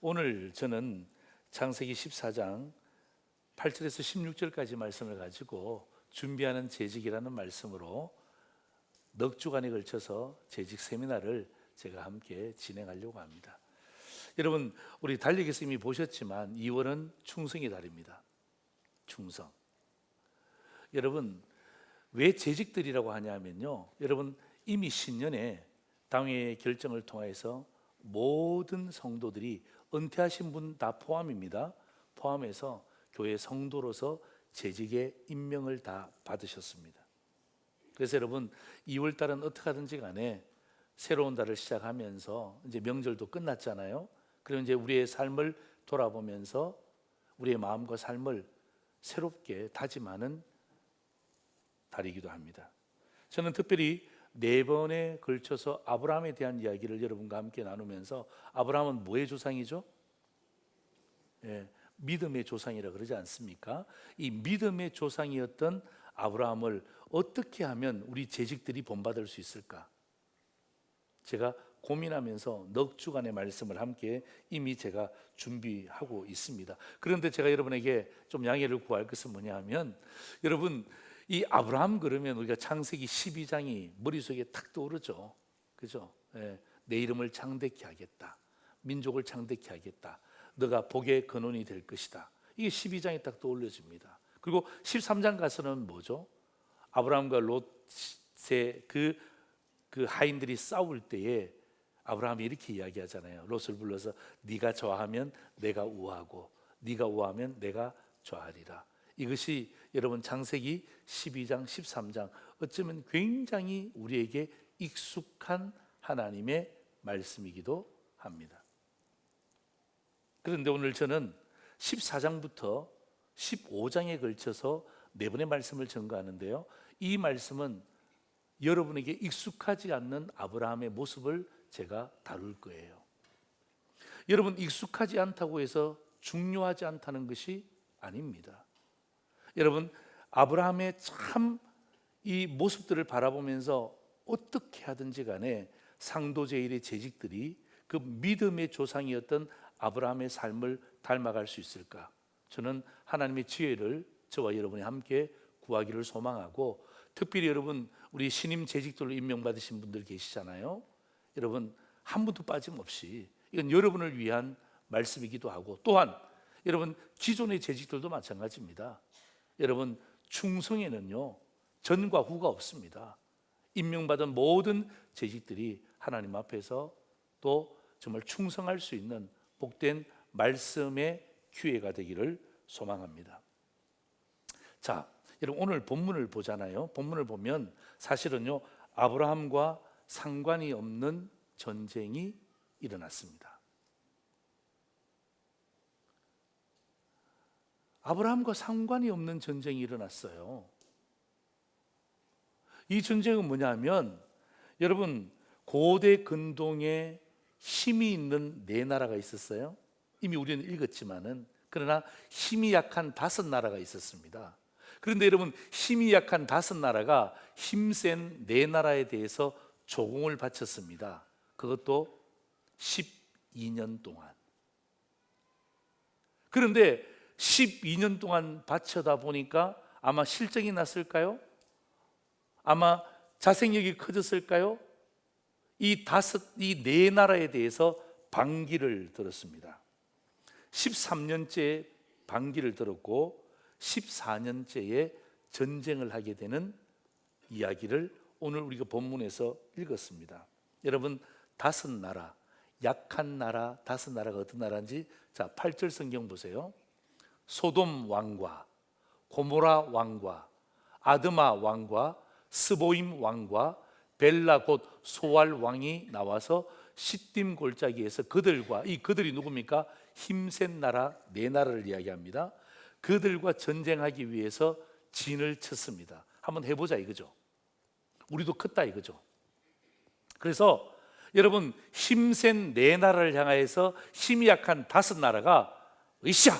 오늘 저는 창세기 14장 8절에서 16절까지 말씀을 가지고 준비하는 재직이라는 말씀으로 넉 주간에 걸쳐서 재직 세미나를 제가 함께 진행하려고 합니다. 여러분, 우리 달력에서 이미 보셨지만 2월은 충성의 달입니다. 충성. 여러분, 왜 재직들이라고 하냐면요, 여러분 이미 신년에 당회의 결정을 통해서 모든 성도들이 은퇴하신 분 다 포함입니다. 포함해서 교회 성도로서 재직의 임명을 다 받으셨습니다. 그래서 여러분 2월 달은 어떻게 하든지 간에 새로운 달을 시작하면서 이제 명절도 끝났잖아요. 그럼 이제 우리의 삶을 돌아보면서 우리의 마음과 삶을 새롭게 다짐하는 달이기도 합니다. 저는 특별히 4번에 걸쳐서 아브라함에 대한 이야기를 여러분과 함께 나누면서, 아브라함은 뭐의 조상이죠? 믿음의 조상이라 그러지 않습니까? 이 믿음의 조상이었던 아브라함을 어떻게 하면 우리 재직들이 본받을 수 있을까? 제가 고민하면서 넉 주간의 말씀을 함께 이미 제가 준비하고 있습니다. 그런데 제가 여러분에게 좀 양해를 구할 것은 뭐냐 하면, 여러분 이 아브라함 그러면 우리가 창세기 12장이 머릿속에 탁 떠오르죠. 그죠? 내 이름을 창대케 하겠다, 민족을 창대케 하겠다, 너가 복의 근원이 될 것이다. 이게 12장에 딱 떠올려집니다. 그리고 13장 가서는 뭐죠? 아브라함과 롯의 그 하인들이 싸울 때에 아브라함이 이렇게 이야기하잖아요. 롯을 불러서 네가 좌하면 내가 우하고 네가 우하면 내가 좌하리라. 이것이 여러분 창세기 12장 13장 어쩌면 굉장히 우리에게 익숙한 하나님의 말씀이기도 합니다. 그런데 오늘 저는 14장부터 15장에 걸쳐서 4번의 말씀을 전가하는데요, 이 말씀은 여러분에게 익숙하지 않는 아브라함의 모습을 제가 다룰 거예요. 여러분, 익숙하지 않다고 해서 중요하지 않다는 것이 아닙니다. 여러분, 아브라함의 참 이 모습들을 바라보면서 어떻게 하든지 간에 상도제일의 재직들이 그 믿음의 조상이었던 아브라함의 삶을 닮아갈 수 있을까? 저는 하나님의 지혜를 저와 여러분이 함께 구하기를 소망하고, 특별히 여러분 우리 신임 재직들로 임명받으신 분들 계시잖아요. 여러분 한 분도 빠짐없이 이건 여러분을 위한 말씀이기도 하고, 또한 여러분 기존의 재직들도 마찬가지입니다. 여러분 충성에는요 전과 후가 없습니다. 임명받은 모든 재직들이 하나님 앞에서 또 정말 충성할 수 있는 복된 말씀의 기회가 되기를 소망합니다. 자, 여러분 오늘 본문을 보잖아요. 본문을 보면 사실은요 아브라함과 상관이 없는 전쟁이 일어났습니다. 아브라함과 상관이 없는 전쟁이 일어났어요. 이 전쟁은 뭐냐면, 여러분 고대 근동에 힘이 있는 4나라가 있었어요. 이미 우리는 읽었지만은, 그러나 힘이 약한 5나라가 있었습니다. 그런데 여러분 힘이 약한 5나라가 힘센 4나라에 대해서 조공을 바쳤습니다. 그것도 12년 동안. 그런데 12년 동안 바쳐다 보니까 아마 실정이 났을까요? 아마 자생력이 커졌을까요? 이 4나라에 대해서 반기를 들었습니다. 13년째 반기를 들었고 14년째에 전쟁을 하게 되는 이야기를 오늘 우리가 본문에서 읽었습니다. 여러분 5나라, 약한 나라 5나라가 어떤 나라인지, 자 8절 성경 보세요. 소돔 왕과 고모라 왕과 아드마 왕과 스보임 왕과 벨라 곧 소알 왕이 나와서 시딤 골짜기에서 그들이 누굽니까? 힘센 나라 4나라를 이야기합니다. 그들과 전쟁하기 위해서 진을 쳤습니다. 한번 해보자 이거죠. 우리도 컸다 이거죠. 그래서 여러분 힘센 4나라를 향하여서 힘이 약한 5나라가 으쌰!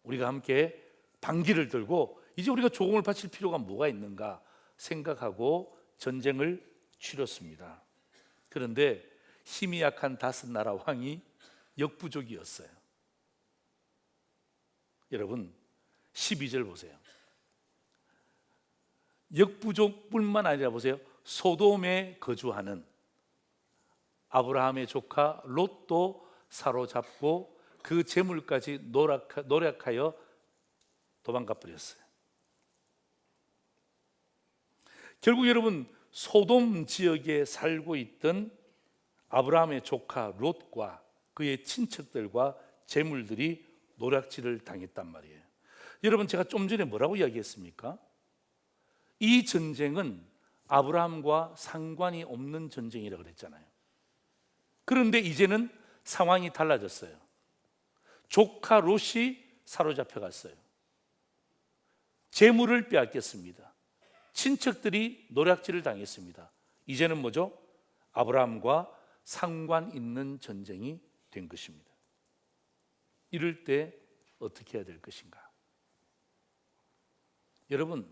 우리가 함께 반기를 들고 이제 우리가 조공을 바칠 필요가 뭐가 있는가 생각하고 전쟁을 치렀습니다. 그런데 힘이 약한 5나라 왕이 역부족이었어요. 여러분 12절 보세요. 역부족뿐만 아니라 보세요. 소돔에 거주하는 아브라함의 조카 롯도 사로잡고 그 재물까지 노력하여 도망가 버렸어요. 결국 여러분 소돔 지역에 살고 있던 아브라함의 조카 롯과 그의 친척들과 재물들이 노략질을 당했단 말이에요. 여러분 제가 좀 전에 뭐라고 이야기했습니까? 이 전쟁은 아브라함과 상관이 없는 전쟁이라고 그랬잖아요. 그런데 이제는 상황이 달라졌어요. 조카 롯이 사로잡혀 갔어요. 재물을 빼앗겼습니다. 친척들이 노략질을 당했습니다. 이제는 뭐죠? 아브라함과 상관 있는 전쟁이 된 것입니다. 이럴 때 어떻게 해야 될 것인가? 여러분,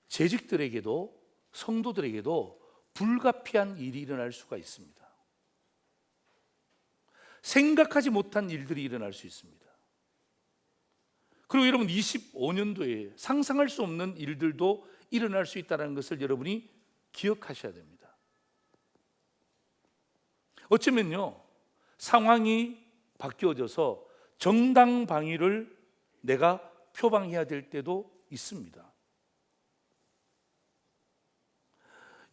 재직들에게도 성도들에게도 불가피한 일이 일어날 수가 있습니다. 생각하지 못한 일들이 일어날 수 있습니다. 그리고 여러분 25년도에 상상할 수 없는 일들도 일어날 수 있다는 것을 여러분이 기억하셔야 됩니다. 어쩌면요 상황이 바뀌어져서 정당방위를 내가 표방해야 될 때도 있습니다.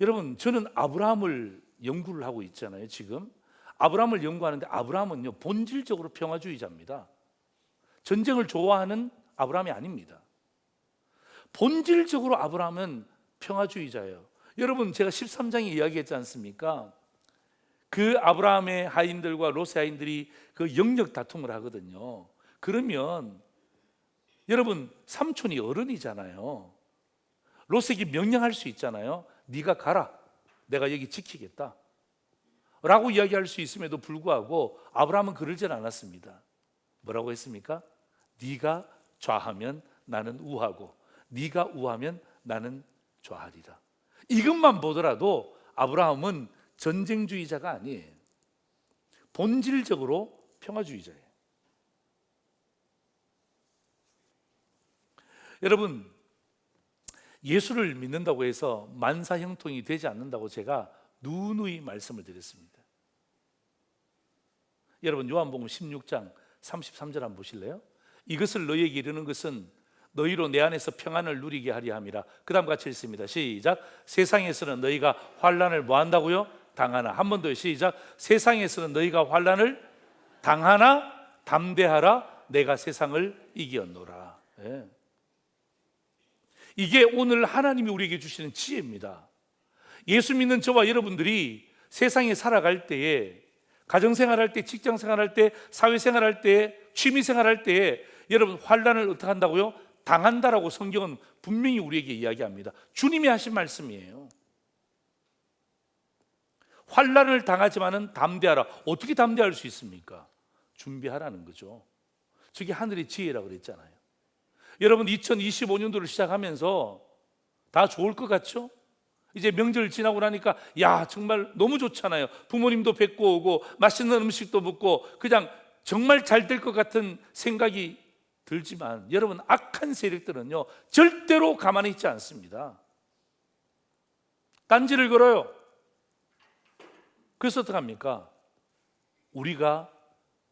여러분 저는 아브라함을 연구를 하고 있잖아요. 지금 아브라함을 연구하는데 아브라함은요 본질적으로 평화주의자입니다. 전쟁을 좋아하는 아브라함이 아닙니다. 본질적으로 아브라함은 평화주의자예요. 여러분 제가 13장에 이야기했지 않습니까? 그 아브라함의 하인들과 롯의 하인들이 그 영역 다툼을 하거든요. 그러면 여러분 삼촌이 어른이잖아요. 롯에게 명령할 수 있잖아요. 네가 가라, 내가 여기 지키겠다 라고 이야기할 수 있음에도 불구하고 아브라함은 그러질 않았습니다. 뭐라고 했습니까? 네가 좌하면 나는 우하고 네가 우하면 나는 좌하리라. 이것만 보더라도 아브라함은 전쟁주의자가 아니에요. 본질적으로 평화주의자예요. 여러분 예수를 믿는다고 해서 만사형통이 되지 않는다고 제가 누누이 말씀을 드렸습니다. 여러분 요한복음 16장 33절 한번 보실래요? 이것을 너희에게 이르는 것은 너희로 내 안에서 평안을 누리게 하려 함이라. 그 다음 같이 읽습니다. 시작. 세상에서는 너희가 환난을 뭐 한다고요? 당하나. 한 번 더 시작. 세상에서는 너희가 환난을 당하나 담대하라. 내가 세상을 이겼노라. 네. 이게 오늘 하나님이 우리에게 주시는 지혜입니다. 예수 믿는 저와 여러분들이 세상에 살아갈 때에, 가정생활할 때, 직장생활할 때, 사회생활할 때, 취미생활할 때에 여러분 환난을 어떻게 한다고요? 당한다라고 성경은 분명히 우리에게 이야기합니다. 주님이 하신 말씀이에요. 환난을 당하지만은 담대하라. 어떻게 담대할 수 있습니까? 준비하라는 거죠. 저게 하늘의 지혜라고 그랬잖아요. 여러분 2025년도를 시작하면서 다 좋을 것 같죠? 이제 명절 지나고 나니까 야 정말 너무 좋잖아요. 부모님도 뵙고 오고 맛있는 음식도 먹고 그냥 정말 잘 될 것 같은 생각이 들지만 여러분 악한 세력들은요 절대로 가만히 있지 않습니다. 딴지를 걸어요. 그래서 어떡합니까? 우리가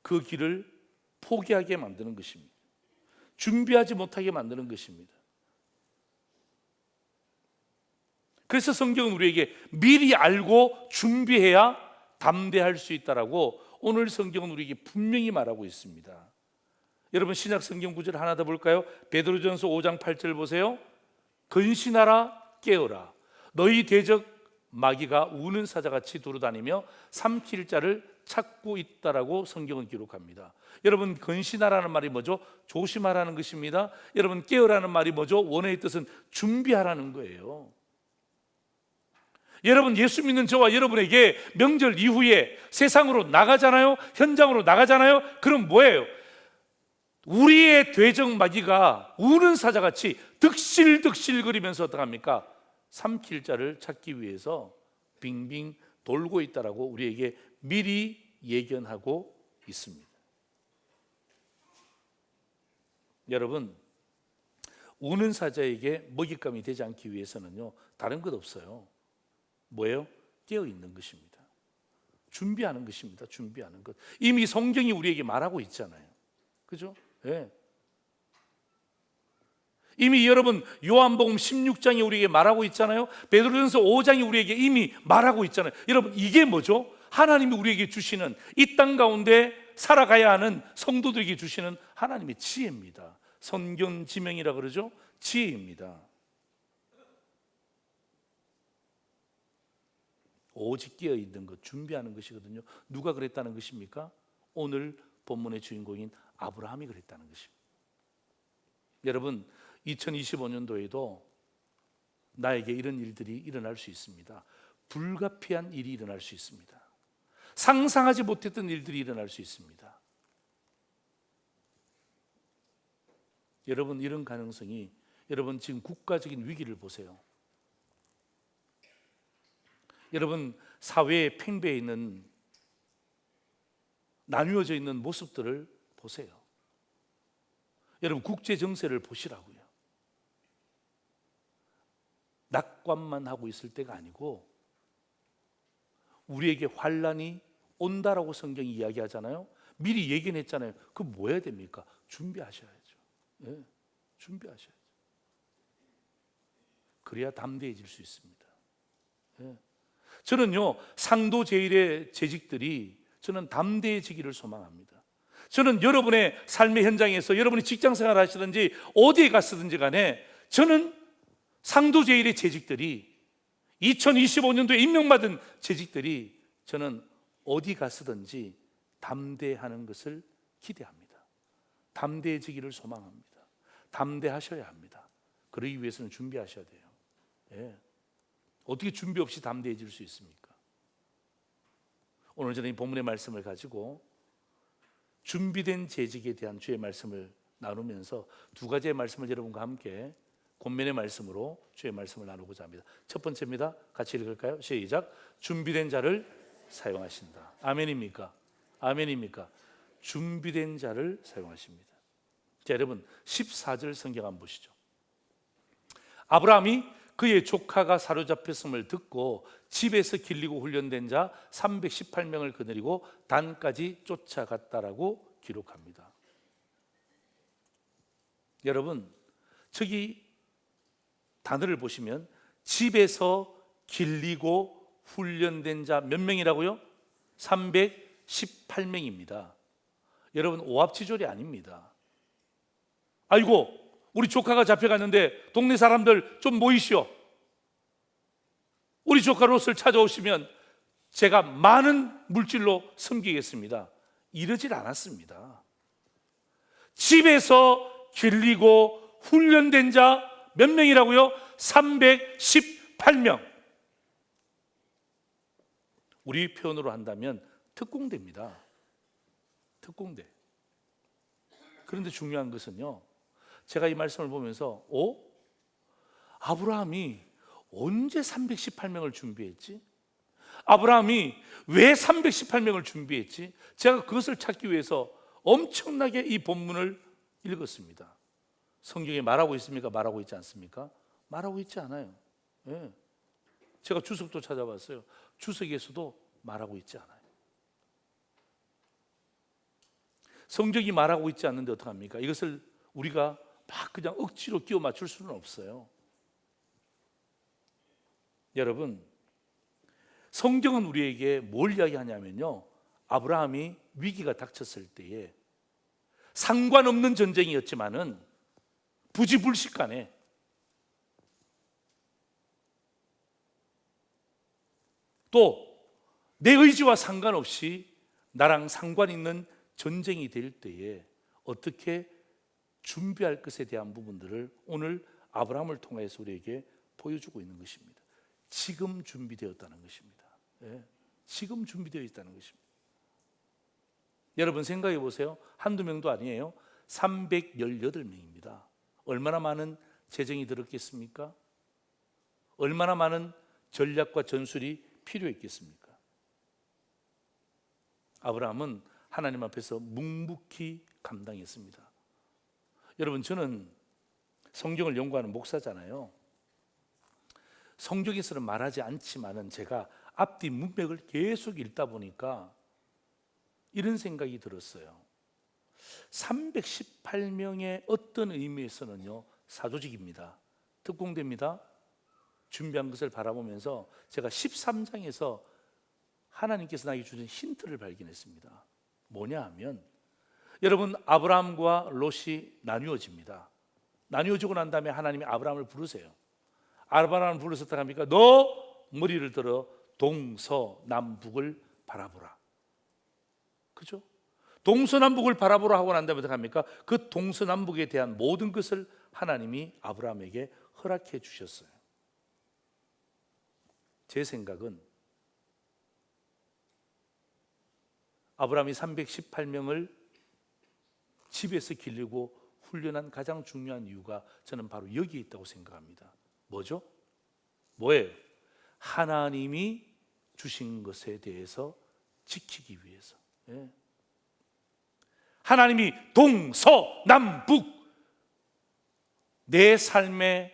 그 길을 포기하게 만드는 것입니다. 준비하지 못하게 만드는 것입니다. 그래서 성경은 우리에게 미리 알고 준비해야 담대할 수 있다라고 오늘 성경은 우리에게 분명히 말하고 있습니다. 여러분 신약 성경 구절 하나 더 볼까요? 베드로전서 5장 8절 보세요. 근신하라 깨어라 너희 대적 마귀가 우는 사자같이 두루다니며 삼킬 자를 찾고 있다라고 성경은 기록합니다. 여러분 근신하라는 말이 뭐죠? 조심하라는 것입니다. 여러분 깨어라는 말이 뭐죠? 원어의 뜻은 준비하라는 거예요. 여러분 예수 믿는 저와 여러분에게 명절 이후에 세상으로 나가잖아요. 현장으로 나가잖아요. 그럼 뭐예요? 우리의 대적 마귀가 우는 사자같이 득실득실 거리면서 어떡합니까? 삼킬 자를 찾기 위해서 빙빙 돌고 있다라고 우리에게 미리 예견하고 있습니다. 여러분, 우는 사자에게 먹잇감이 되지 않기 위해서는요, 다른 것 없어요. 뭐예요? 깨어 있는 것입니다. 준비하는 것입니다. 준비하는 것. 이미 성경이 우리에게 말하고 있잖아요. 그죠? 예. 이미 여러분 요한복음 16장이 우리에게 말하고 있잖아요. 베드로전서 5장이 우리에게 이미 말하고 있잖아요. 여러분, 이게 뭐죠? 하나님이 우리에게 주시는, 이 땅 가운데 살아가야 하는 성도들에게 주시는 하나님의 지혜입니다. 선견지명이라 그러죠? 지혜입니다. 오직 깨어 있는 것, 준비하는 것이거든요. 누가 그랬다는 것입니까? 오늘 본문의 주인공인 아브라함이 그랬다는 것입니다. 여러분, 2025년도에도 나에게 이런 일들이 일어날 수 있습니다. 불가피한 일이 일어날 수 있습니다. 상상하지 못했던 일들이 일어날 수 있습니다. 여러분, 이런 가능성이, 여러분 지금 국가적인 위기를 보세요. 여러분, 사회에 팽배해 있는, 나뉘어져 있는 모습들을 보세요. 여러분, 국제 정세를 보시라고요. 낙관만 하고 있을 때가 아니고 우리에게 환란이 온다라고 성경이 이야기하잖아요. 미리 예견했잖아요. 그 뭐 해야 됩니까? 준비하셔야죠. 네, 준비하셔야죠. 그래야 담대해질 수 있습니다. 네. 저는요, 상도 제일의 재직들이 저는 담대해지기를 소망합니다. 저는 여러분의 삶의 현장에서, 여러분이 직장생활 하시든지 어디에 갔든지 간에, 저는 상도 제일의 재직들이, 2025년도에 임명받은 재직들이, 저는 어디 갔든지 담대하는 것을 기대합니다. 담대해지기를 소망합니다. 담대하셔야 합니다. 그러기 위해서는 준비하셔야 돼요. 예. 어떻게 준비 없이 담대해질 수 있습니까? 오늘 저는 이 본문의 말씀을 가지고 준비된 재직에 대한 주의 말씀을 나누면서 두 가지의 말씀을 여러분과 함께 권면의 말씀으로 주의 말씀을 나누고자 합니다. 첫 번째입니다. 같이 읽을까요? 시작. 준비된 자를 사용하신다. 아멘입니까? 아멘입니까? 준비된 자를 사용하십니다. 자, 여러분 14절 성경 한번 보시죠. 아브라함이 그의 조카가 사로잡혔음을 듣고 집에서 길리고 훈련된 자 318명을 거느리고 단까지 쫓아갔다라고 기록합니다. 여러분, 저기 단어를 보시면 집에서 길리고 훈련된 자 몇 명이라고요? 318명입니다. 여러분, 오합지졸이 아닙니다. 아이고, 우리 조카가 잡혀갔는데 동네 사람들 좀 모이시오. 우리 조카 롯을 찾아오시면 제가 많은 물질로 섬기겠습니다. 이러질 않았습니다. 집에서 길리고 훈련된 자 몇 명이라고요? 318명. 우리 표현으로 한다면 특공대입니다. 특공대. 그런데 중요한 것은요, 제가 이 말씀을 보면서 아브라함이 언제 318명을 준비했지? 아브라함이 왜 318명을 준비했지? 제가 그것을 찾기 위해서 엄청나게 이 본문을 읽었습니다. 성경에 말하고 있습니까? 말하고 있지 않습니까? 말하고 있지 않아요. 예. 제가 주석도 찾아봤어요. 주석에서도 말하고 있지 않아요. 성경이 말하고 있지 않는데 어떡합니까? 이것을 우리가 막 그냥 억지로 끼워 맞출 수는 없어요. 여러분, 성경은 우리에게 뭘 이야기하냐면요, 아브라함이 위기가 닥쳤을 때에 상관없는 전쟁이었지만은 부지불식간에 또 내 의지와 상관없이 나랑 상관 있는 전쟁이 될 때에 어떻게 준비할 것에 대한 부분들을 오늘 아브라함을 통해서 우리에게 보여주고 있는 것입니다. 지금 준비되었다는 것입니다. 예, 지금 준비되어 있다는 것입니다. 여러분 생각해 보세요. 한두 명도 아니에요. 318명입니다. 얼마나 많은 재정이 들었겠습니까? 얼마나 많은 전략과 전술이 필요했겠습니까? 아브라함은 하나님 앞에서 묵묵히 감당했습니다. 여러분, 저는 성경을 연구하는 목사잖아요. 성경에서는 말하지 않지만은 제가 앞뒤 문맥을 계속 읽다 보니까 이런 생각이 들었어요. 318명의 어떤 의미에서는요, 사조직입니다. 특공대입니다. 준비한 것을 바라보면서 제가 13장에서 하나님께서 나에게 주신 힌트를 발견했습니다. 뭐냐 하면, 여러분, 아브라함과 롯이 나뉘어집니다. 나뉘어지고 난 다음에 하나님이 아브라함을 부르세요. 아브라함을 불러서 어떻게 합니까? 너 머리를 들어 동서남북을 바라보라. 그죠? 동서남북을 바라보라 하고 난 다음에 어떻게 합니까? 그 동서남북에 대한 모든 것을 하나님이 아브라함에게 허락해 주셨어요. 제 생각은 아브라함이 318명을 집에서 기르고 훈련한 가장 중요한 이유가 저는 바로 여기에 있다고 생각합니다. 뭐죠? 뭐예요? 하나님이 주신 것에 대해서 지키기 위해서. 예. 하나님이 동서남북 내 삶의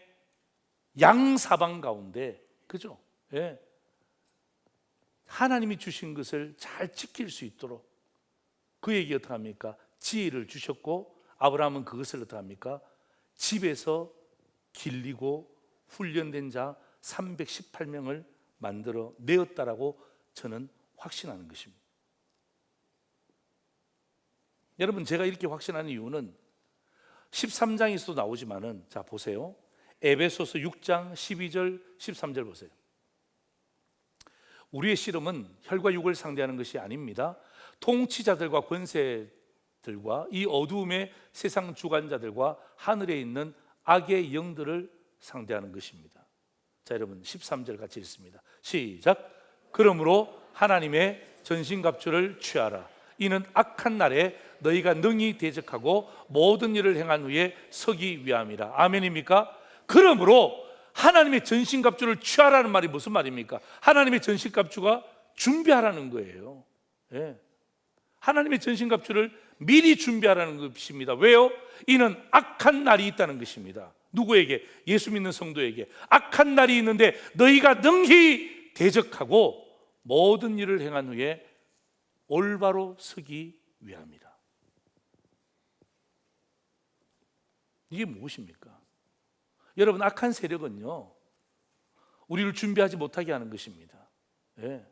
양사방 가운데, 그죠? 예. 하나님이 주신 것을 잘 지킬 수 있도록 그에게 어떻게 합니까? 지혜를 주셨고, 아브라함은 그것을 어떻게 합니까? 집에서 길리고 훈련된 자 318명을 만들어 내었다라고 저는 확신하는 것입니다. 여러분, 제가 이렇게 확신하는 이유는 13장에서도 나오지만은, 자 보세요. 에베소서 6장 12절 13절 보세요. 우리의 씨름은 혈과 육을 상대하는 것이 아닙니다. 통치자들과 권세들과 이 어두움의 세상 주관자들과 하늘에 있는 악의 영들을 상대하는 것입니다. 자, 여러분 13절 같이 읽습니다. 시작. 그러므로 하나님의 전신갑주를 취하라. 이는 악한 날에 너희가 능히 대적하고 모든 일을 행한 후에 서기 위함이라. 아멘입니까? 그러므로 하나님의 전신갑주를 취하라는 말이 무슨 말입니까? 하나님의 전신갑주가 준비하라는 거예요. 예. 하나님의 전신갑주를 미리 준비하라는 것입니다. 왜요? 이는 악한 날이 있다는 것입니다. 누구에게? 예수 믿는 성도에게. 악한 날이 있는데 너희가 능히 대적하고 모든 일을 행한 후에 올바로 서기 위함이라. 이게 무엇입니까? 여러분, 악한 세력은요, 우리를 준비하지 못하게 하는 것입니다. 예.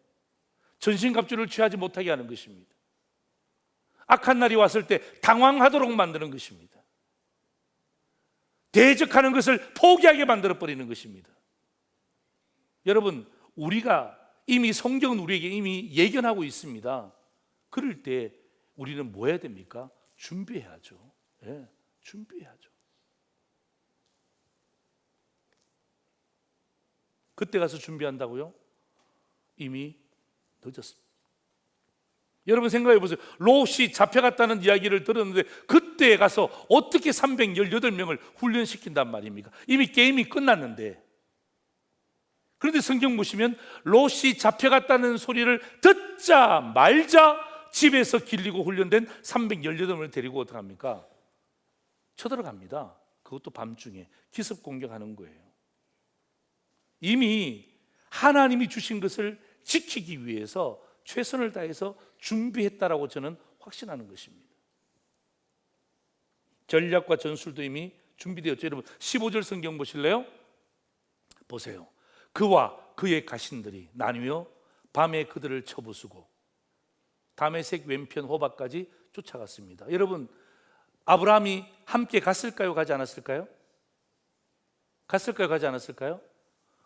전신갑주를 취하지 못하게 하는 것입니다. 악한 날이 왔을 때 당황하도록 만드는 것입니다. 대적하는 것을 포기하게 만들어버리는 것입니다. 여러분, 우리가 이미 성경은 우리에게 이미 예견하고 있습니다. 그럴 때 우리는 뭐 해야 됩니까? 준비해야죠. 예, 준비해야죠. 그때 가서 준비한다고요? 이미 늦었습니다. 여러분 생각해 보세요. 롯이 잡혀갔다는 이야기를 들었는데 그때 가서 어떻게 318명을 훈련시킨단 말입니까? 이미 게임이 끝났는데. 그런데 성경 보시면 롯이 잡혀갔다는 소리를 듣자 말자 집에서 길리고 훈련된 318명을 데리고 어떻게 합니까? 쳐들어갑니다. 그것도 밤중에 기습 공격하는 거예요. 이미 하나님이 주신 것을 지키기 위해서 최선을 다해서 준비했다라고 저는 확신하는 것입니다. 전략과 전술도 이미 준비되었죠. 여러분 15절 성경 보실래요? 보세요. 그와 그의 가신들이 나뉘어 밤에 그들을 쳐부수고 다메섹 왼편 호박까지 쫓아갔습니다. 여러분, 아브라함이 함께 갔을까요? 가지 않았을까요? 갔을까요? 가지 않았을까요?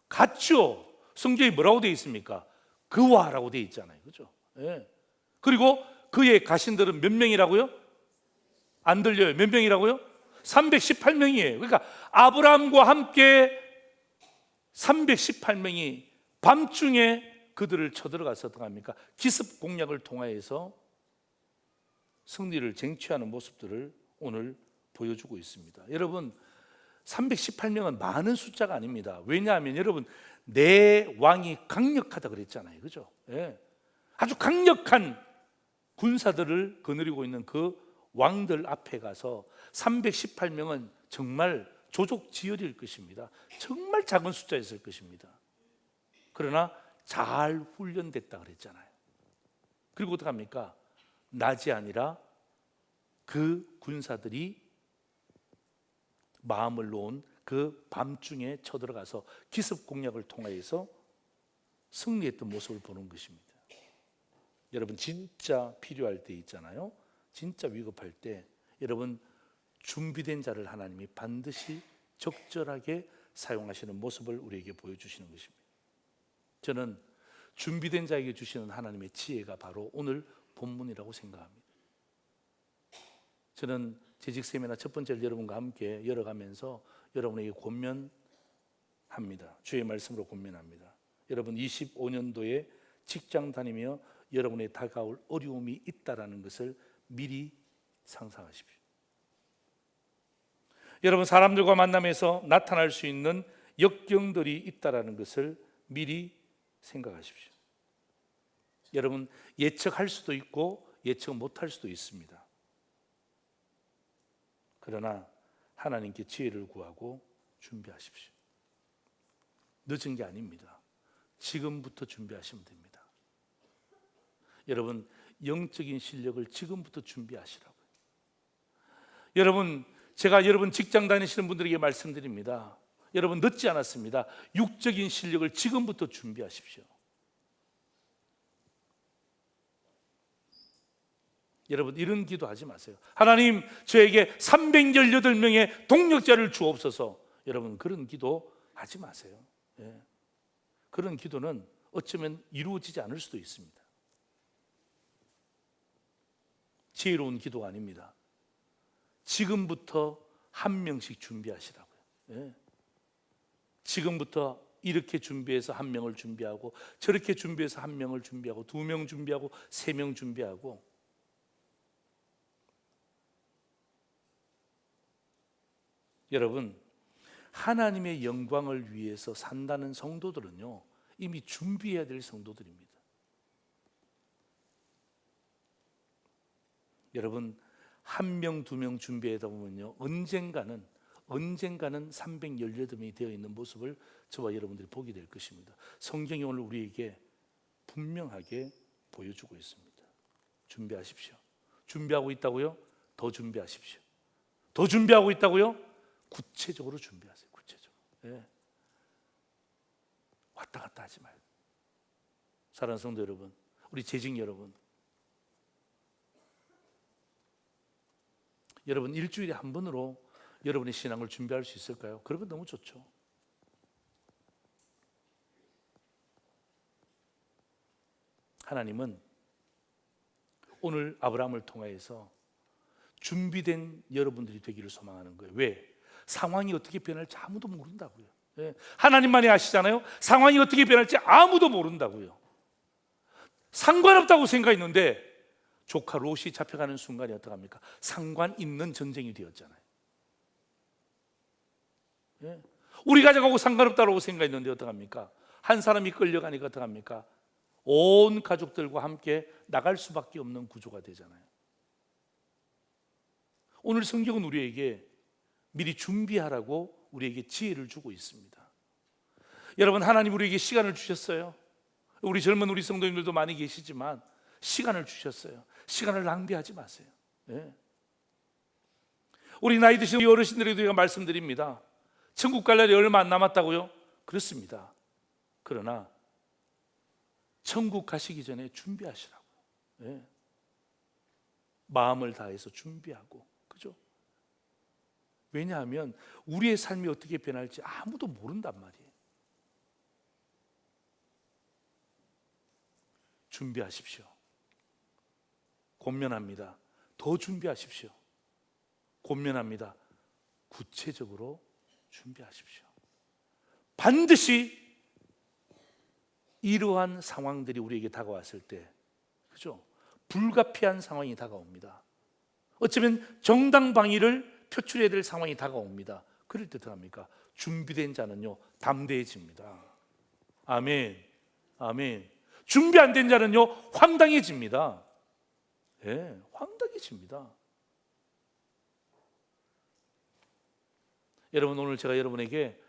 갔죠. 성경이 뭐라고 되어 있습니까? 그와라고 되어 있잖아요. 그죠? 예. 그리고 그의 가신들은 몇 명이라고요? 안 들려요. 몇 명이라고요? 318명이에요. 그러니까 아브라함과 함께 318명이 밤중에 그들을 쳐들어가서 어떻게 합니까? 기습 공략을 통하여서 승리를 쟁취하는 모습들을 오늘 보여주고 있습니다. 여러분, 318명은 많은 숫자가 아닙니다. 왜냐하면 여러분, 내 왕이 강력하다 그랬잖아요. 그죠? 예. 아주 강력한 군사들을 거느리고 있는 그 왕들 앞에 가서 318명은 정말 조족지혈일 것입니다. 정말 작은 숫자였을 것입니다. 그러나 잘 훈련됐다 그랬잖아요. 그리고 어떡합니까? 낮이 아니라 그 군사들이 마음을 놓은 그 밤중에 쳐들어가서 기습 공략을 통하여서 승리했던 모습을 보는 것입니다. 여러분, 진짜 필요할 때 있잖아요. 진짜 위급할 때 여러분, 준비된 자를 하나님이 반드시 적절하게 사용하시는 모습을 우리에게 보여주시는 것입니다. 저는 준비된 자에게 주시는 하나님의 지혜가 바로 오늘 본문이라고 생각합니다. 저는 재직 세미나 첫 번째를 여러분과 함께 열어가면서 여러분에게 권면합니다. 주의 말씀으로 권면합니다. 여러분, 25년도에 직장 다니며 여러분의 다가올 어려움이 있다라는 것을 미리 상상하십시오. 여러분, 사람들과 만나면서 나타날 수 있는 역경들이 있다라는 것을 미리 생각하십시오. 여러분, 예측할 수도 있고 예측 못할 수도 있습니다. 그러나 하나님께 지혜를 구하고 준비하십시오. 늦은 게 아닙니다. 지금부터 준비하시면 됩니다. 여러분, 영적인 실력을 지금부터 준비하시라고요. 여러분, 제가 여러분 직장 다니시는 분들에게 말씀드립니다. 여러분, 늦지 않았습니다. 육적인 실력을 지금부터 준비하십시오. 여러분, 이런 기도하지 마세요. 하나님, 저에게 318명의 동력자를 주옵소서. 여러분, 그런 기도 하지 마세요. 예. 그런 기도는 어쩌면 이루어지지 않을 수도 있습니다. 지혜로운 기도가 아닙니다. 지금부터 한 명씩 준비하시라고요. 예. 지금부터 이렇게 준비해서 한 명을 준비하고, 저렇게 준비해서 한 명을 준비하고, 2명 준비하고, 3명 준비하고. 여러분, 하나님의 영광을 위해서 산다는 성도들은요, 이미 준비해야 될 성도들입니다. 여러분, 1명, 2명 준비하다 보면요, 언젠가는 318명이 되어 있는 모습을 저와 여러분들이 보게 될 것입니다. 성경이 오늘 우리에게 분명하게 보여주고 있습니다. 준비하십시오. 준비하고 있다고요? 더 준비하십시오. 더 준비하고 있다고요? 구체적으로 준비하세요. 구체적으로. 예. 왔다 갔다 하지 말고. 사랑하는 성도 여러분, 우리 재직 여러분, 여러분 일주일에 한 번으로 여러분의 신앙을 준비할 수 있을까요? 그러면 너무 좋죠. 하나님은 오늘 아브라함을 통하여서 준비된 여러분들이 되기를 소망하는 거예요. 왜? 상황이 어떻게 변할지 아무도 모른다고요. 예. 하나님만이 아시잖아요. 상황이 어떻게 변할지 아무도 모른다고요. 상관없다고 생각했는데 조카 롯이 잡혀가는 순간이 어떡합니까? 상관 있는 전쟁이 되었잖아요. 예. 우리 가족하고 상관없다고 생각했는데 어떡합니까? 한 사람이 끌려가니까 어떡합니까? 온 가족들과 함께 나갈 수밖에 없는 구조가 되잖아요. 오늘 성경은 우리에게 미리 준비하라고 우리에게 지혜를 주고 있습니다. 여러분, 하나님 우리에게 시간을 주셨어요. 우리 젊은 우리 성도님들도 많이 계시지만 시간을 주셨어요. 시간을 낭비하지 마세요. 네. 우리 나이 드신 어르신들에게도 제가 말씀드립니다. 천국 갈 날이 얼마 안 남았다고요? 그렇습니다. 그러나 천국 가시기 전에 준비하시라고요. 네. 마음을 다해서 준비하고, 그죠? 왜냐하면 우리의 삶이 어떻게 변할지 아무도 모른단 말이에요. 준비하십시오. 권면합니다. 더 준비하십시오. 권면합니다. 구체적으로 준비하십시오. 반드시 이러한 상황들이 우리에게 다가왔을 때, 그죠? 불가피한 상황이 다가옵니다. 어쩌면 정당방위를 표출해야 될 상황이 다가옵니다. 그럴 때 어떡합니까? 준비된 자는요, 담대해집니다. 아멘. 아멘. 준비 안 된 자는요, 황당해집니다. 예, 황당해집니다. 여러분, 오늘 제가 여러분에게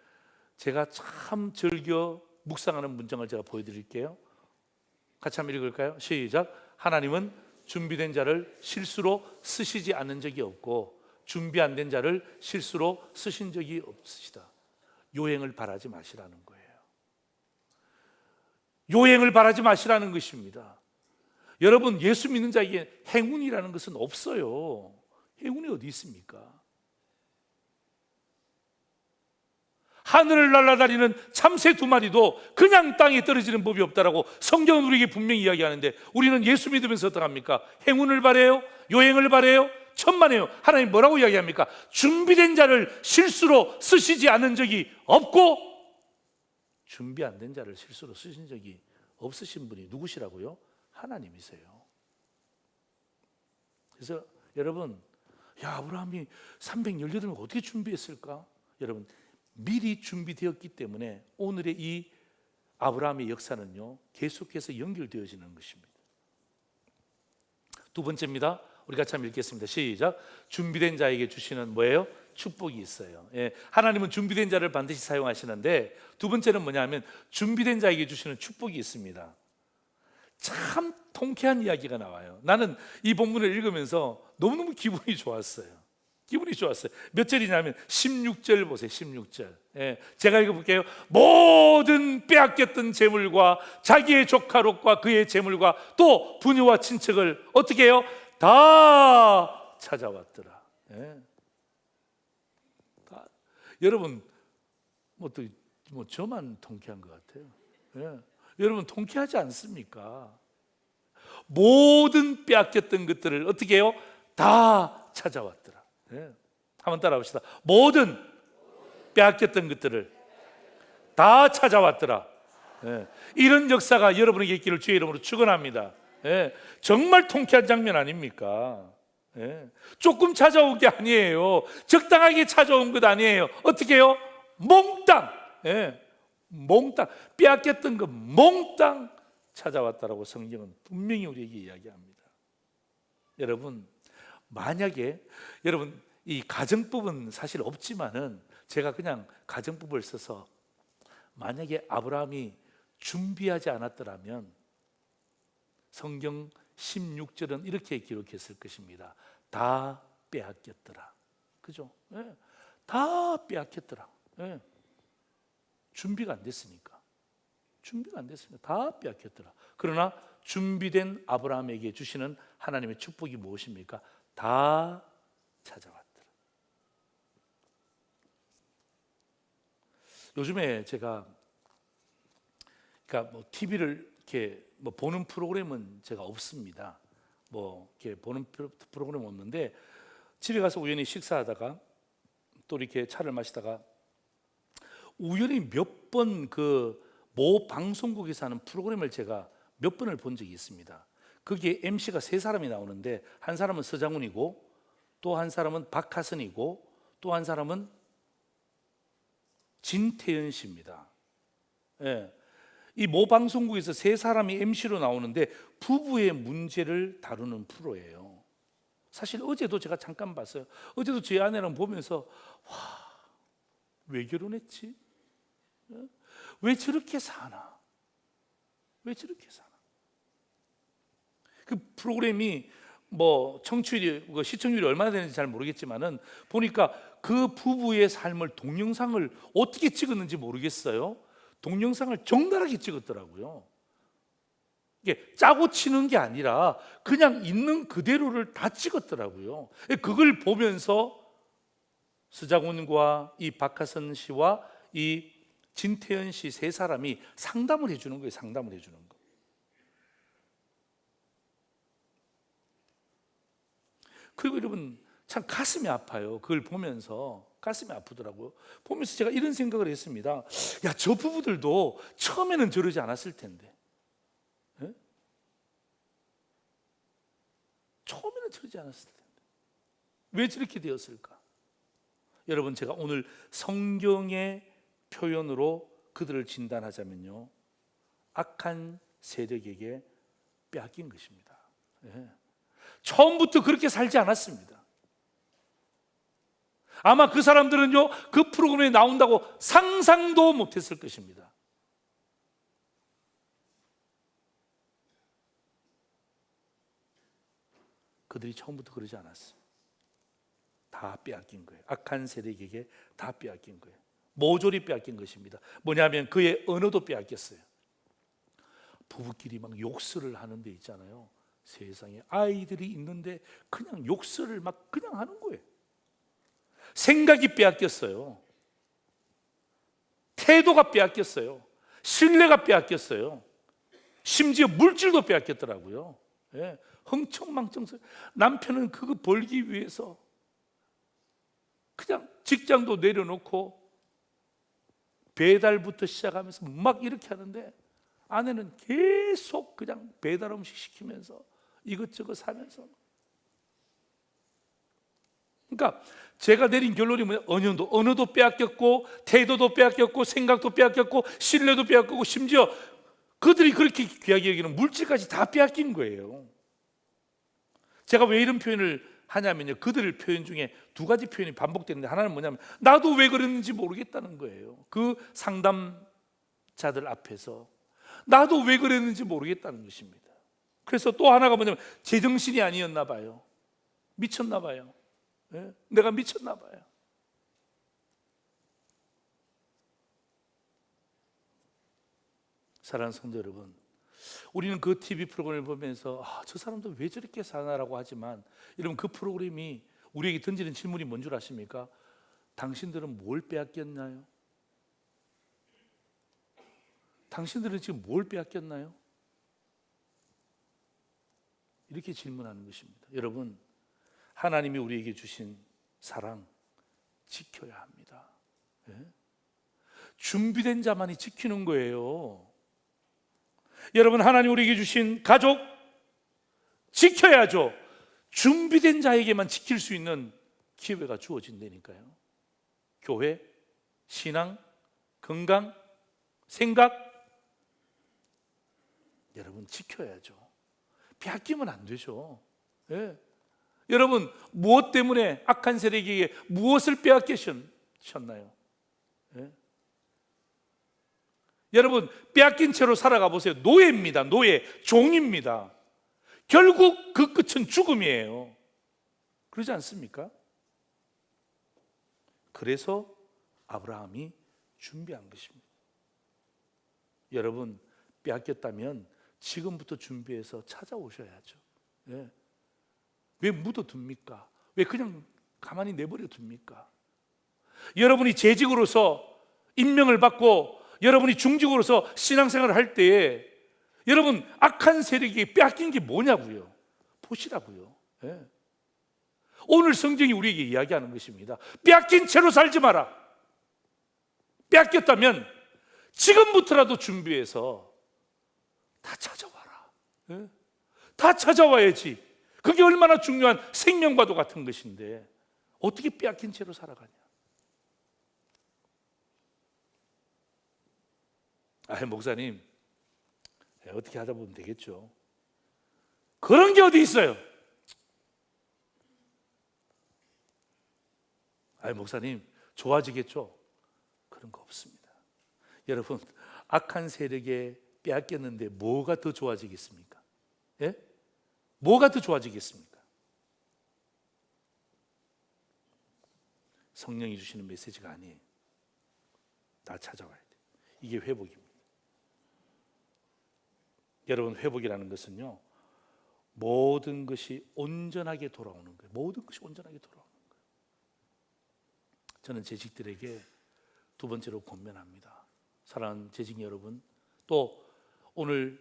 제가 참 즐겨 묵상하는 문장을 제가 보여드릴게요. 같이 한번 읽을까요? 시작. 하나님은 준비된 자를 실수로 쓰시지 않는 적이 없고 준비 안 된 자를 실수로 쓰신 적이 없으시다. 요행을 바라지 마시라는 거예요. 요행을 바라지 마시라는 것입니다. 여러분, 예수 믿는 자에게 행운이라는 것은 없어요. 행운이 어디 있습니까? 하늘을 날아다니는 참새 2마리도 그냥 땅에 떨어지는 법이 없다라고 성경은 우리에게 분명히 이야기하는데, 우리는 예수 믿으면서 어떡합니까? 행운을 바래요? 요행을 바래요? 천만에요. 하나님 뭐라고 이야기합니까? 준비된 자를 실수로 쓰시지 않은 적이 없고 준비 안 된 자를 실수로 쓰신 적이 없으신 분이 누구시라고요? 하나님이세요. 그래서 여러분, 아브라함이 318명 어떻게 준비했을까? 여러분, 미리 준비되었기 때문에 오늘의 이 아브라함의 역사는요, 계속해서 연결되어지는 것입니다. 두 번째입니다. 우리 같이 한번 읽겠습니다. 시작. 준비된 자에게 주시는 뭐예요? 축복이 있어요. 예, 하나님은 준비된 자를 반드시 사용하시는데, 두 번째는 뭐냐면 준비된 자에게 주시는 축복이 있습니다. 참 통쾌한 이야기가 나와요. 나는 이 본문을 읽으면서 너무너무 기분이 좋았어요. 몇 절이냐면 16절 보세요. 16절. 예, 제가 읽어볼게요. 모든 빼앗겼던 재물과 자기의 조카 롯과 그의 재물과 또 부녀와 친척을 어떻게 해요? 다 찾아왔더라. 예. 여러분, 뭐 저만 통쾌한 것 같아요. 예. 여러분, 통쾌하지 않습니까? 모든 빼앗겼던 것들을 어떻게 해요? 다 찾아왔더라. 예. 한번 따라합시다. 모든 빼앗겼던 것들을 다 찾아왔더라. 예. 이런 역사가 여러분에게 있기를 주의 이름으로 축원합니다. 예. 정말 통쾌한 장면 아닙니까? 예. 조금 찾아온 게 아니에요. 적당하게 찾아온 것 아니에요. 어떻게 해요? 몽땅. 예. 몽땅 빼앗겼던 거 몽땅 찾아왔다라고 성경은 분명히 우리에게 이야기합니다. 여러분, 만약에 여러분, 이 가정법은 사실 없지만은 제가 그냥 가정법을 써서 만약에 아브라함이 준비하지 않았더라면 성경 16절은 이렇게 기록했을 것입니다. 다 빼앗겼더라. 그죠? 예. 다 빼앗겼더라. 예. 준비가 안 됐으니까. 다 빼앗겼더라. 그러나 준비된 아브라함에게 주시는 하나님의 축복이 무엇입니까? 다 찾아왔더라. 요즘에 제가 그러니까 TV를 이렇게 보는 프로그램은 제가 없습니다. 이렇게 보는 프로그램은 없는데, 집에 가서 우연히 식사하다가 또 이렇게 차를 마시다가 우연히 몇 번 모 방송국에서 하는 프로그램을 제가 몇 번을 본 적이 있습니다. 거기에 MC가 3사람이 나오는데, 한 사람은 서장훈이고 또 한 사람은 박하선이고 또 한 사람은 진태현 씨입니다. 예. 이 모 방송국에서 3사람이 MC로 나오는데 부부의 문제를 다루는 프로예요. 사실 어제도 제가 잠깐 봤어요. 어제도 제 아내랑 보면서 왜 결혼했지? 왜 저렇게 사나? 그 프로그램이 청취율이, 시청률이 얼마나 되는지 잘 모르겠지만은 보니까 그 부부의 삶을 동영상을 어떻게 찍었는지 모르겠어요. 동영상을 적나라하게 찍었더라고요. 이게 짜고 치는 게 아니라 그냥 있는 그대로를 다 찍었더라고요. 그걸 보면서 서장훈과 이 박하선 씨와 이 진태현 씨 3사람이 상담을 해주는 거예요. 상담을 해주는 거. 그리고 여러분, 참 가슴이 아파요. 그걸 보면서 가슴이 아프더라고요. 보면서 제가 이런 생각을 했습니다. 저 부부들도 처음에는 저러지 않았을 텐데. 예? 처음에는 저러지 않았을 텐데. 왜 저렇게 되었을까? 여러분, 제가 오늘 성경의 표현으로 그들을 진단하자면요, 악한 세력에게 빼앗긴 것입니다. 예. 처음부터 그렇게 살지 않았습니다. 아마 그 사람들은요, 그 프로그램에 나온다고 상상도 못했을 것입니다. 그들이 처음부터 그러지 않았어요. 다 빼앗긴 거예요. 악한 세력에게 다 빼앗긴 거예요. 모조리 빼앗긴 것입니다. 뭐냐면 그의 언어도 빼앗겼어요. 부부끼리 막 욕설을 하는 데 있잖아요. 세상에 아이들이 있는데 그냥 욕설을 막 그냥 하는 거예요. 생각이 빼앗겼어요. 태도가 빼앗겼어요. 신뢰가 빼앗겼어요. 심지어 물질도 빼앗겼더라고요. 예, 흥청망청. 남편은 그거 벌기 위해서 그냥 직장도 내려놓고 배달부터 시작하면서 막 이렇게 하는데, 아내는 계속 그냥 배달 음식 시키면서 이것저것 사면서. 그러니까 제가 내린 결론이 뭐냐, 언어도 빼앗겼고 태도도 빼앗겼고 생각도 빼앗겼고 신뢰도 빼앗겼고 심지어 그들이 그렇게 귀하게 여기는 물질까지 다 빼앗긴 거예요. 제가 왜 이런 표현을 하냐면요, 그들 표현 중에 두 가지 표현이 반복되는데, 하나는 뭐냐면 나도 왜 그랬는지 모르겠다는 거예요. 그 상담자들 앞에서 나도 왜 그랬는지 모르겠다는 것입니다. 그래서 또 하나가 뭐냐면 제정신이 아니었나 봐요. 미쳤나 봐요. 예? 내가 미쳤나 봐요. 사랑하는 성도 여러분, 우리는 그 TV 프로그램을 보면서 저 사람도 왜 저렇게 사나라고 하지만, 여러분 그 프로그램이 우리에게 던지는 질문이 뭔 줄 아십니까? 당신들은 뭘 빼앗겼나요? 당신들은 지금 뭘 빼앗겼나요? 이렇게 질문하는 것입니다. 여러분, 하나님이 우리에게 주신 사랑 지켜야 합니다. 예? 준비된 자만이 지키는 거예요. 여러분, 하나님 우리에게 주신 가족 지켜야죠. 준비된 자에게만 지킬 수 있는 기회가 주어진다니까요. 교회, 신앙, 건강, 생각, 여러분 지켜야죠. 빼앗기면 안 되죠. 예. 여러분, 무엇 때문에 악한 세력에게 무엇을 빼앗기셨나요? 예? 여러분, 빼앗긴 채로 살아가 보세요. 노예입니다. 노예, 종입니다. 결국 그 끝은 죽음이에요. 그러지 않습니까? 그래서 아브라함이 준비한 것입니다. 여러분, 빼앗겼다면 지금부터 준비해서 찾아오셔야죠. 예. 왜 묻어둡니까? 왜 그냥 가만히 내버려 둡니까? 여러분이 재직으로서 임명을 받고 여러분이 중직으로서 신앙생활을 할 때에 여러분 악한 세력이 빼앗긴 게 뭐냐고요? 보시라고요. 예. 오늘 성경이 우리에게 이야기하는 것입니다. 빼앗긴 채로 살지 마라. 빼앗겼다면 지금부터라도 준비해서 다 찾아와라. 예? 다 찾아와야지. 그게 얼마나 중요한 생명과도 같은 것인데 어떻게 빼앗긴 채로 살아가냐? 목사님, 어떻게 하다 보면 되겠죠. 그런 게 어디 있어요? 목사님, 좋아지겠죠? 그런 거 없습니다. 여러분, 악한 세력에 빼앗겼는데 뭐가 더 좋아지겠습니까? 예? 뭐가 더 좋아지겠습니까? 성령이 주시는 메시지가 아니에요. 다 찾아와야 돼. 이게 회복입니다. 여러분, 회복이라는 것은요, 모든 것이 온전하게 돌아오는 거예요. 모든 것이 온전하게 돌아오는 거예요. 저는 재직들에게 두 번째로 권면합니다. 사랑하는 재직 여러분, 또 오늘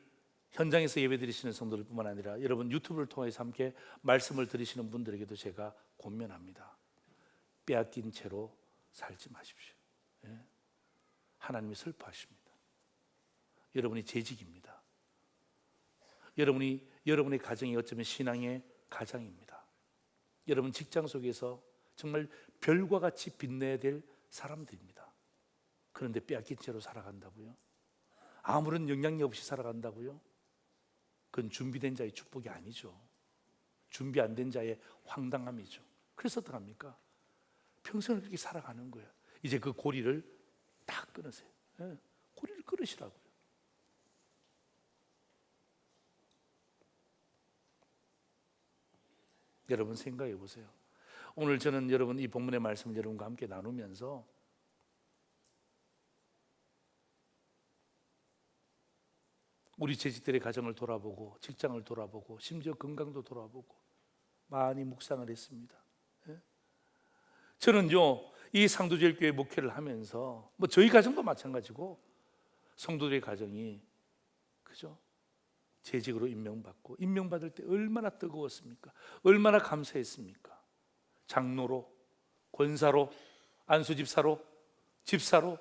현장에서 예배드리시는 성도들뿐만 아니라 여러분 유튜브를 통해서 함께 말씀을 들으시는 분들에게도 제가 권면합니다. 빼앗긴 채로 살지 마십시오. 예? 하나님이 슬퍼하십니다. 여러분이 재직입니다. 여러분의 가정이 어쩌면 신앙의 가장입니다. 여러분 직장 속에서 정말 별과 같이 빛내야 될 사람들입니다. 그런데 빼앗긴 채로 살아간다고요? 아무런 영향력 없이 살아간다고요? 그건 준비된 자의 축복이 아니죠. 준비 안 된 자의 황당함이죠. 그래서 어떡합니까? 평생을 그렇게 살아가는 거예요. 이제 그 고리를 딱 끊으세요. 예, 고리를 끊으시라고요. 여러분 생각해 보세요. 오늘 저는 여러분 이 본문의 말씀을 여러분과 함께 나누면서 우리 재직들의 가정을 돌아보고 직장을 돌아보고 심지어 건강도 돌아보고 많이 묵상을 했습니다. 예? 저는요 이 상도제일교회 목회를 하면서 뭐 저희 가정도 마찬가지고 성도들의 가정이 그죠? 재직으로 임명받고 임명받을 때 얼마나 뜨거웠습니까? 얼마나 감사했습니까? 장로로, 권사로, 안수집사로, 집사로,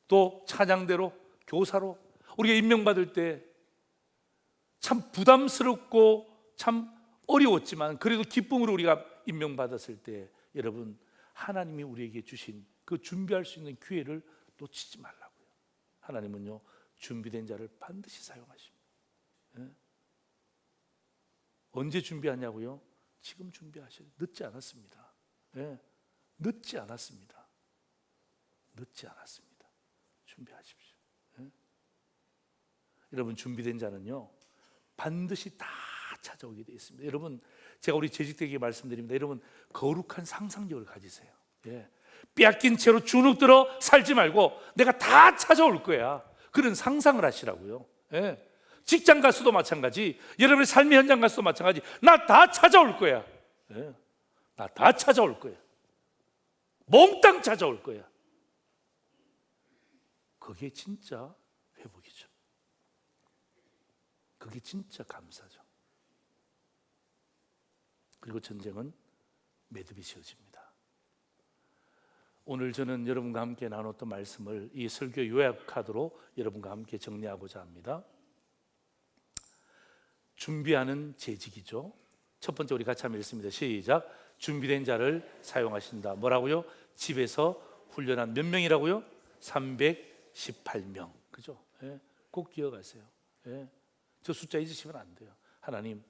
또 찬양대로, 교사로 우리가 임명받을 때 참 부담스럽고 참 어려웠지만 그래도 기쁨으로 우리가 임명받았을 때 여러분 하나님이 우리에게 주신 그 준비할 수 있는 기회를 놓치지 말라고요. 하나님은요 준비된 자를 반드시 사용하십니다. 예? 언제 준비하냐고요? 지금 준비하셔야 늦지 않았습니다. 예? 늦지 않았습니다. 늦지 않았습니다. 준비하십시오. 예? 여러분 준비된 자는요 반드시 다 찾아오게 되어 있습니다. 여러분 제가 우리 재직대에게 말씀드립니다. 여러분 거룩한 상상력을 가지세요. 예. 빼앗긴 채로 주눅들어 살지 말고 내가 다 찾아올 거야. 그런 상상을 하시라고요. 예. 직장 가서도 마찬가지, 여러분의 삶의 현장 가서도 마찬가지. 나 다 찾아올 거야. 예. 나 다 찾아올 거야. 몽땅 찾아올 거야. 그게 진짜 회복이죠. 그게 진짜 감사죠. 그리고 전쟁은 매듭이 지어집니다. 오늘 저는 여러분과 함께 나눴던 말씀을 이 설교 요약카드로 여러분과 함께 정리하고자 합니다. 준비하는 재직이죠. 첫 번째 우리 같이 한번 읽습니다. 시작. 준비된 자를 사용하신다. 뭐라고요? 집에서 훈련한 몇 명이라고요? 318명. 그죠? 예, 꼭 기억하세요. 예, 저 숫자 잊으시면 안 돼요. 하나님,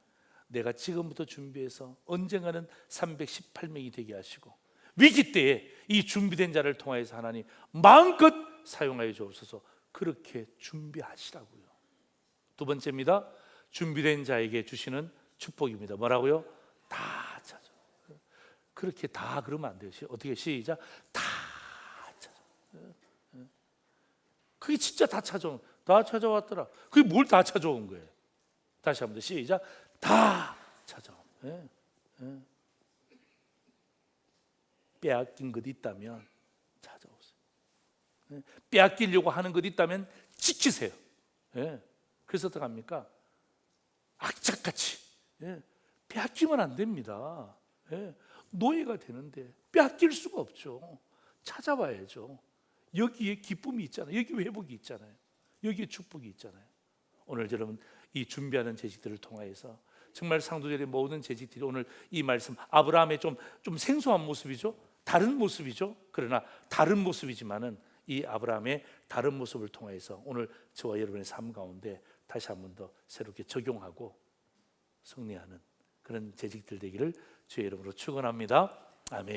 내가 지금부터 준비해서 언젠가는 318명이 되게 하시고 위기 때에 이 준비된 자를 통하여서 하나님 마음껏 사용하여 주옵소서. 그렇게 준비하시라고요. 두 번째입니다. 준비된 자에게 주시는 축복입니다. 뭐라고요? 다 찾아. 그렇게 다 그러면 안 돼요. 어떻게 시작? 다 찾아. 그게 진짜 다 찾아온, 다 찾아왔더라. 그게 뭘 다 찾아온 거예요? 다시 한번 시작. 다 찾아온. 예, 예. 빼앗긴 것 있다면 찾아오세요. 예. 빼앗기려고 하는 것 있다면 지키세요. 예. 그래서 어떻게 합니까? 악착같이 빼앗기면 안 됩니다. 노예가 되는데 빼앗길 수가 없죠. 찾아봐야죠. 여기에 기쁨이 있잖아요. 여기 회복이 있잖아요. 여기에 축복이 있잖아요. 오늘 여러분 이 준비하는 재직들을 통하여서 정말 상도절의 모든 재직들이 오늘 이 말씀 아브라함의 좀 생소한 모습이죠. 다른 모습이죠. 그러나 다른 모습이지만은 이 아브라함의 다른 모습을 통해서 오늘 저와 여러분의 삶 가운데 다시 한 번 더 새롭게 적용하고 승리하는 그런 재직들 되기를 주의 이름으로 축원합니다. 아멘.